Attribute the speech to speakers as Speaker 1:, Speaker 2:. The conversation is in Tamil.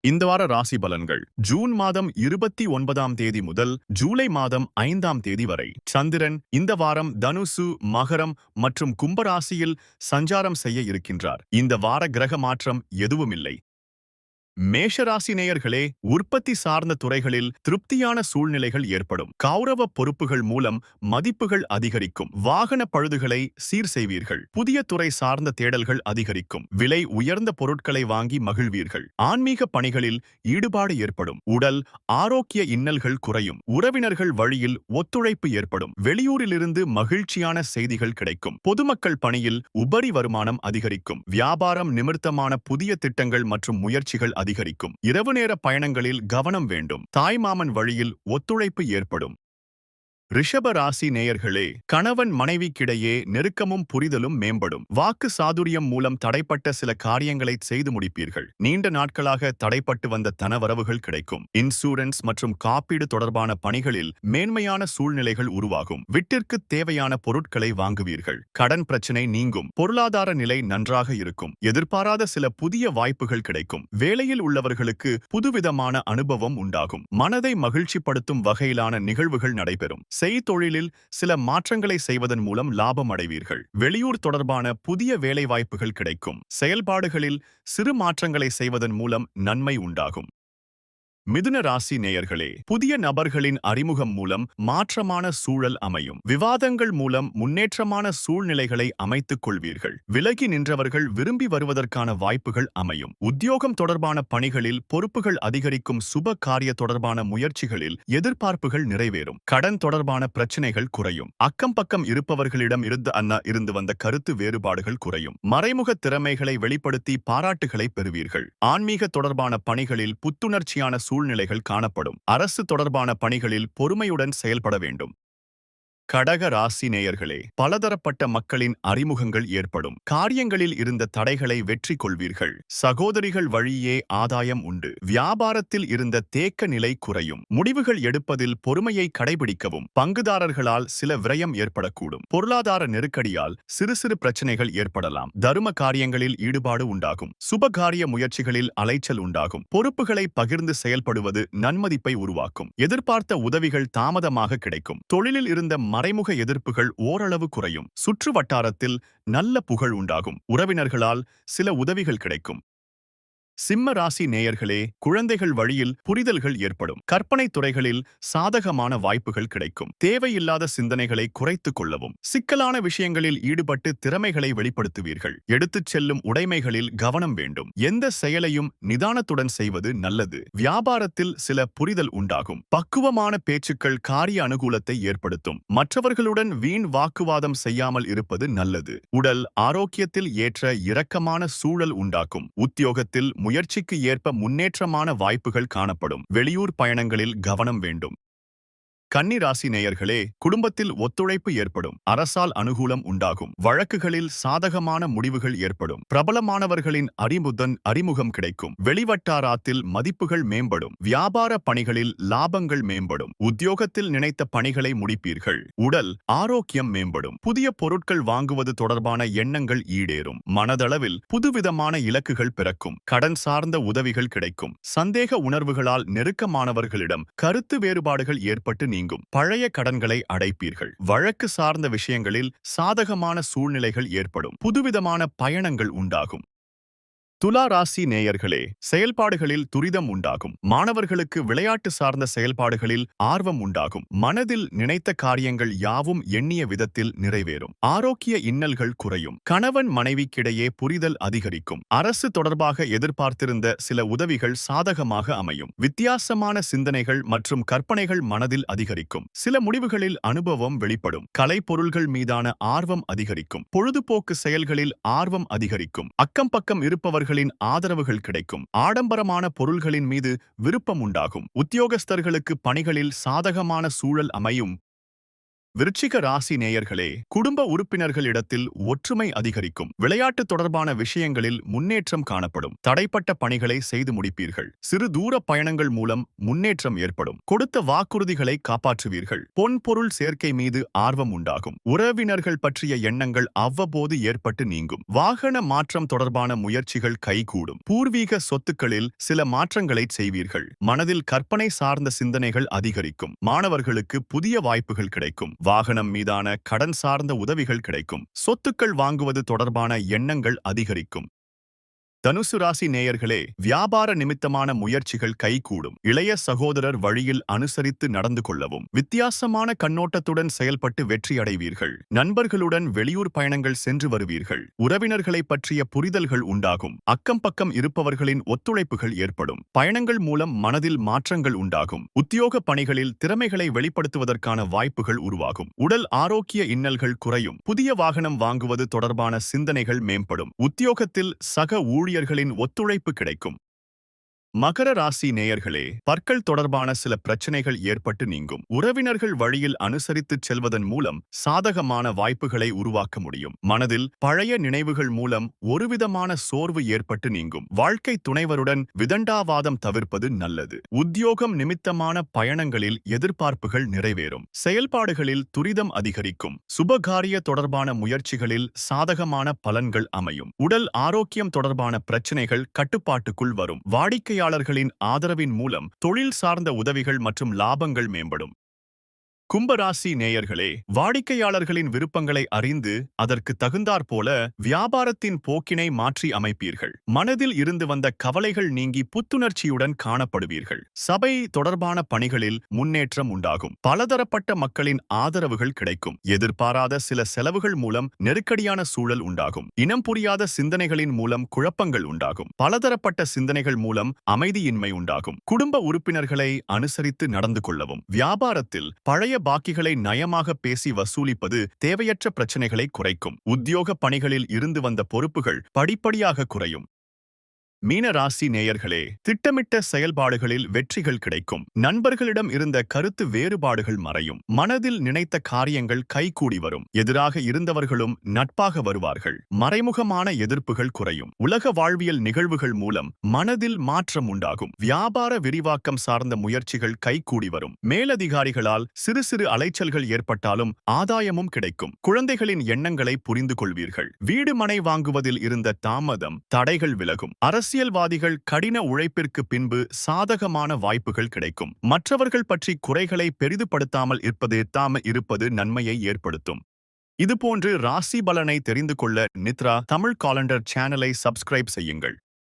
Speaker 1: இந்த வார ராசி பலன்கள் ஜூன் மாதம் 29ஆம் தேதி முதல் ஜூலை மாதம் 5ஆம் தேதி வரை. சந்திரன் இந்த வாரம் தனுசு, மகரம் மற்றும் கும்பராசியில் சஞ்சாரம் செய்ய இருக்கின்றார். இந்த வார கிரக மாற்றம் எதுவுமில்லை. மேஷராசி நேயர்களே, உற்பத்தி சார்ந்த துறைகளில் திருப்தியான சூழ்நிலைகள் ஏற்படும். கௌரவ பொறுப்புகள் மூலம் மதிப்புகள் அதிகரிக்கும். வாகன பழுதுகளை சீர் செய்வீர்கள். புதிய துறை சார்ந்த தேடல்கள் அதிகரிக்கும். விலை உயர்ந்த பொருட்களை வாங்கி மகிழ்வீர்கள். ஆன்மீக பணிகளில் ஈடுபாடு ஏற்படும். உடல் ஆரோக்கிய இன்னல்கள் குறையும். உறவினர்கள் வழியில் ஒத்துழைப்பு ஏற்படும். வெளியூரிலிருந்து மகிழ்ச்சியான செய்திகள் கிடைக்கும். பொதுமக்கள் பணியில் உபரி வருமானம் அதிகரிக்கும். வியாபாரம் நிமித்தமான புதிய திட்டங்கள் மற்றும் முயற்சிகள் அதிகரிக்கும். இரவு நேர பயணங்களில் கவனம் வேண்டும். தாய்மாமன் வழியில் ஒத்துழைப்பு ஏற்படும். ரிஷப ராசி நேயர்களே, கணவன் மனைவிக்கிடையே நெருக்கமும் புரிதலும் மேம்படும். வாக்கு சாதுரியம் மூலம் தடைப்பட்ட சில காரியங்களை செய்து முடிப்பீர்கள். நீண்ட நாட்களாக தடைப்பட்டு வந்த தனவரவுகள் கிடைக்கும். இன்சூரன்ஸ் மற்றும் காப்பீடு தொடர்பான பணிகளில் மேன்மையான சூழ்நிலைகள் உருவாகும். வீட்டிற்கு தேவையான பொருட்களை வாங்குவீர்கள். கடன் பிரச்சினை நீங்கும். பொருளாதார நிலை நன்றாக இருக்கும். எதிர்பாராத சில புதிய வாய்ப்புகள் கிடைக்கும். வேலையில் உள்ளவர்களுக்கு புதுவிதமான அனுபவம் உண்டாகும். மனதை மகிழ்ச்சிப்படுத்தும் வகையிலான நிகழ்வுகள் நடைபெறும். செய்தொழிலில் சில மாற்றங்களை செய்வதன் மூலம் லாபம் அடைவீர்கள். வெளியூர் தொடர்பான புதிய வேலை வாய்ப்புகள் கிடைக்கும். செயல்பாடுகளில் சிறு மாற்றங்களை செய்வதன் மூலம் நன்மை உண்டாகும். மிதுன ராசி நேயர்களே, புதிய நபர்களின் அறிமுகம் மூலம் மாற்றமான சூழல் அமையும். விவாதங்கள் மூலம் முன்னேற்றமான சூழ்நிலைகளை அமைத்துக் கொள்வீர்கள். விலகி நின்றவர்கள் விரும்பி வருவதற்கான வாய்ப்புகள் அமையும். உத்தியோகம் தொடர்பான பணிகளில் பொறுப்புகள் அதிகரிக்கும். சுப காரிய தொடர்பான முயற்சிகளில் எதிர்பார்ப்புகள் நிறைவேறும். கடன் தொடர்பான பிரச்சினைகள் குறையும். அக்கம் பக்கம் இருப்பவர்களிடம் இருந்து வந்த கருத்து வேறுபாடுகள் குறையும். மறைமுக திறமைகளை வெளிப்படுத்தி பாராட்டுகளை பெறுவீர்கள். ஆன்மீக தொடர்பான பணிகளில் புத்துணர்ச்சியான சூழ்நிலைகள் காணப்படும். அரசு தொடர்பான பணிகளில் பொறுமையுடன் செயல்பட வேண்டும். கடக ராசி நேயர்களே, பலதரப்பட்ட மக்களின் அறிமுகங்கள் ஏற்படும். காரியங்களில் இருந்த தடைகளை வெற்றி கொள்வீர்கள். சகோதரிகள் வழியே ஆதாயம் உண்டு. வியாபாரத்தில் இருந்த தேக்க நிலை குறையும். முடிவுகள் எடுப்பதில் பொறுமையை கடைபிடிக்கவும். பங்குதாரர்களால் சில விரயம் ஏற்படக்கூடும். பொருளாதார நெருக்கடியால் சிறு சிறு பிரச்சனைகள் ஏற்படலாம். தரும காரியங்களில் ஈடுபாடு உண்டாகும். சுபகாரிய முயற்சிகளில் அலைச்சல் உண்டாகும். பொறுப்புகளை பகிர்ந்து செயல்படுவது நன்மதிப்பை உருவாக்கும். எதிர்பார்த்த உதவிகள் தாமதமாக கிடைக்கும். தொழிலில் இருந்த மறைமுக எதிர்ப்புகள் ஓரளவு குறையும். சுற்று வட்டாரத்தில் நல்ல புகழ் உண்டாகும். உறவினர்களால் சில உதவிகள் கிடைக்கும். சிம்ம ராசி நேயர்களே, குழந்தைகள் வழியில் புரிதல்கள் ஏற்படும். கற்பனை துறைகளில் சாதகமான வாய்ப்புகள் கிடைக்கும். தேவையில்லாத சிந்தனைகளை குறைத்துக் கொள்ளவும். சிக்கலான விஷயங்களில் ஈடுபட்டு திறமைகளை வெளிப்படுத்துவீர்கள். எடுத்துச் செல்லும் உடைமைகளில் கவனம் வேண்டும். எந்த செயலையும் நிதானத்துடன் செய்வது நல்லது. வியாபாரத்தில் சில புரிதல் உண்டாகும். பக்குவமான பேச்சுக்கள் காரிய அனுகூலத்தை ஏற்படுத்தும். மற்றவர்களுடன் வீண் வாக்குவாதம் செய்யாமல் இருப்பது நல்லது. உடல் ஆரோக்கியத்தில் ஏற்ற இரக்கமான சூழல் உண்டாக்கும். உத்தியோகத்தில் முயற்சிக்கு ஏற்ப முன்னேற்றமான வாய்ப்புகள் காணப்படும். வெளியூர் பயணங்களில் கவனம் வேண்டும். கன்னி ராசி நேயர்களே, குடும்பத்தில் ஒத்துழைப்பு ஏற்படும். அரசால் அனுகூலம் உண்டாகும். வழக்குகளில் சாதகமான முடிவுகள் ஏற்படும். பிரபலமானவர்களின் அறிமுகம் கிடைக்கும். வெளிவட்டாரத்தில் மதிப்புகள் மேம்படும். வியாபார பணிகளில் லாபங்கள் மேம்படும். உத்தியோகத்தில் நினைத்த பணிகளை முடிப்பீர்கள். உடல் ஆரோக்கியம் மேம்படும். புதிய பொருட்கள் வாங்குவது தொடர்பான எண்ணங்கள் ஈடேறும். மனதளவில் புதுவிதமான இலக்குகள் பிறக்கும். கடன் சார்ந்த உதவிகள் கிடைக்கும். சந்தேக உணர்வுகளால் நெருக்கமானவர்களிடம் கருத்து வேறுபாடுகள் ஏற்பட்டு நீங்கும். பழைய கடன்களை அடைப்பீர்கள். வழக்கு சார்ந்த விஷயங்களில் சாதகமான சூழ்நிலைகள் ஏற்படும். புதுவிதமான பயணங்கள் உண்டாகும். துலா ராசி நேயர்களே, செயல்பாடுகளில் துரிதம் உண்டாகும். மாணவர்களுக்கு விளையாட்டு சார்ந்த செயல்பாடுகளில் ஆர்வம் உண்டாகும். மனதில் நினைத்த காரியங்கள் யாவும் எண்ணிய விதத்தில் நிறைவேறும். ஆரோக்கிய இன்னல்கள் குறையும். கணவன் மனைவிக்கிடையே புரிதல் அதிகரிக்கும். அரசு தொடர்பாக எதிர்பார்த்திருந்த சில உதவிகள் சாதகமாக அமையும். வித்தியாசமான சிந்தனைகள் மற்றும் கற்பனைகள் மனதில் அதிகரிக்கும். சில முடிவுகளில் அனுபவம் வெளிப்படும். கலைப்பொருள்கள் மீதான ஆர்வம் அதிகரிக்கும். பொழுதுபோக்கு செயல்களில் ஆர்வம் அதிகரிக்கும். அக்கம் பக்கம் இருப்பவர்கள் ஆதரவுகள் கிடைக்கும். ஆடம்பரமான பொருள்களின் மீது விருப்பம் உண்டாகும். உத்தியோகஸ்தர்களுக்கு பணிகளில் சாதகமான சூழல் அமையும். விருச்சிக ராசி நேயர்களே, குடும்ப உறுப்பினர்களிடத்தில் ஒற்றுமை அதிகரிக்கும். விளையாட்டு தொடர்பான விஷயங்களில் முன்னேற்றம் காணப்படும். தடைப்பட்ட பணிகளை செய்து முடிப்பீர்கள். சிறு தூர பயணங்கள் மூலம் முன்னேற்றம் ஏற்படும். கொடுத்த வாக்குறுதிகளை காப்பாற்றுவீர்கள். பொன் பொருள் சேர்க்கை மீது ஆர்வம் உண்டாகும். உறவினர்கள் பற்றிய எண்ணங்கள் அவ்வப்போது ஏற்பட்டு நீங்கும். வாகன மாற்றம் தொடர்பான முயற்சிகள் கைகூடும். பூர்வீக சொத்துக்களில் சில மாற்றங்களை செய்வீர்கள். மனதில் கற்பனை சார்ந்த சிந்தனைகள் அதிகரிக்கும். மாணவர்களுக்கு புதிய வாய்ப்புகள் கிடைக்கும். வாகனம் மீதான கடன் சார்ந்த உதவிகள் கிடைக்கும். சொத்துக்கள் வாங்குவது தொடர்பான எண்ணங்கள் அதிகரிக்கும். தனுசு ராசி நேயர்களே, வியாபார நிமித்தமான முயற்சிகள் கைகூடும். இளைய சகோதரர் வழியில் அனுசரித்து நடந்து கொள்ளவும். வித்தியாசமான கண்ணோட்டத்துடன் செயல்பட்டு வெற்றி அடைவீர்கள். நண்பர்களுடன் வெளியூர் பயணங்கள் சென்று வருவீர்கள். உறவினர்களை பற்றிய புரிதல்கள் உண்டாகும். அக்கம் பக்கம் இருப்பவர்களின் ஒத்துழைப்புகள் ஏற்படும். பயணங்கள் மூலம் மனதில் மாற்றங்கள் உண்டாகும். உத்தியோக பணிகளில் திறமைகளை வெளிப்படுத்துவதற்கான வாய்ப்புகள் உருவாகும். உடல் ஆரோக்கிய இன்னல்கள் குறையும். புதிய வாகனம் வாங்குவது தொடர்பான சிந்தனைகள் மேம்படும். உத்தியோகத்தில் சக ஊழியர்களின் ஒத்துழைப்பு கிடைக்கும். மகர ராசி நேயர்களே, பற்கள் தொடர்பான சில பிரச்சனைகள் ஏற்பட்டு நீங்கும். உறவினர்கள் வழியில் அனுசரித்துச் செல்வதன் மூலம் சாதகமான வாய்ப்புகளை உருவாக்க முடியும். மனதில் பழைய நினைவுகள் மூலம் ஒருவிதமான சோர்வு ஏற்பட்டு நீங்கும். வாழ்க்கை துணைவருடன் விதண்டாவாதம் தவிர்ப்பது நல்லது. உத்தியோகம் நிமித்தமான பயணங்களில் எதிர்பார்ப்புகள் நிறைவேறும். செயல்பாடுகளில் துரிதம் அதிகரிக்கும். சுபகாரிய தொடர்பான முயற்சிகளில் சாதகமான பலன்கள் அமையும். உடல் ஆரோக்கியம் தொடர்பான பிரச்சனைகள் கட்டுப்பாட்டுக்குள் வரும். வாடிக்கையாளர்களின் ஆதரவின் மூலம் தொழில் சார்ந்த உதவிகள் மற்றும் லாபங்கள் மேம்படும். கும்பராசி நேயர்களே, வாடிக்கையாளர்களின் விருப்பங்களை அறிந்து அதற்கு தகுந்தாற்போல வியாபாரத்தின் போக்கினை மாற்றி அமைப்பீர்கள். மனதில் இருந்து வந்த கவலைகள் நீங்கி புத்துணர்ச்சியுடன் காணப்படுவீர்கள். சபை தொடர்பான பணிகளில் முன்னேற்றம் உண்டாகும். பலதரப்பட்ட மக்களின் ஆதரவுகள் கிடைக்கும். எதிர்பாராத சில செலவுகள் மூலம் நெருக்கடியான சூழல் உண்டாகும். இனம் புரியாத சிந்தனைகளின் மூலம் குழப்பங்கள் உண்டாகும். பலதரப்பட்ட சிந்தனைகள் மூலம் அமைதியின்மை உண்டாகும். குடும்ப உறுப்பினர்களை அனுசரித்து நடந்து கொள்ளவும். வியாபாரத்தில் பழைய பாக்கிகளை நயமாக பேசி வசூலிப்பது தேவையற்ற பிரச்சனைகளை குறைக்கும். உத்தியோக பணிகளில் இருந்து வந்த பொறுப்புகள் படிப்படியாக குறையும். மீன ராசி நேயர்களே, திட்டமிட்ட செயல்பாடுகளில் வெற்றிகள் கிடைக்கும். நண்பர்களிடம் இருந்த கருத்து வேறுபாடுகள் மறையும். மனதில் நினைத்த காரியங்கள் கைகூடி வரும். எதிராக இருந்தவர்களும் நட்பாக வருவார்கள். மறைமுகமான எதிர்ப்புகள் குறையும். உலக வாழ்வியல் நிகழ்வுகள் மூலம் மனதில் மாற்றம் உண்டாகும். வியாபார விரிவாக்கம் சார்ந்த முயற்சிகள் கைகூடி வரும். மேலதிகாரிகளால் சிறு சிறு அலைச்சல்கள் ஏற்பட்டாலும் ஆதாயமும் கிடைக்கும். குழந்தைகளின் எண்ணங்களை புரிந்து கொள்வீர்கள். வீடு மனை வாங்குவதில் இருந்த தாமதம் தடைகள் விலகும். அரசியல்வாதிகள் கடின உழைப்பிற்கு பின்பு சாதகமான வாய்ப்புகள் கிடைக்கும். மற்றவர்கள் பற்றி குறைகளை பெரிதுபடுத்தாமல் இருப்பது நன்மையை ஏற்படுத்தும். இதுபோன்று ராசி பலனை தெரிந்து கொள்ள நித்ரா தமிழ் காலண்டர் சேனலை சப்ஸ்கிரைப் செய்யுங்கள்.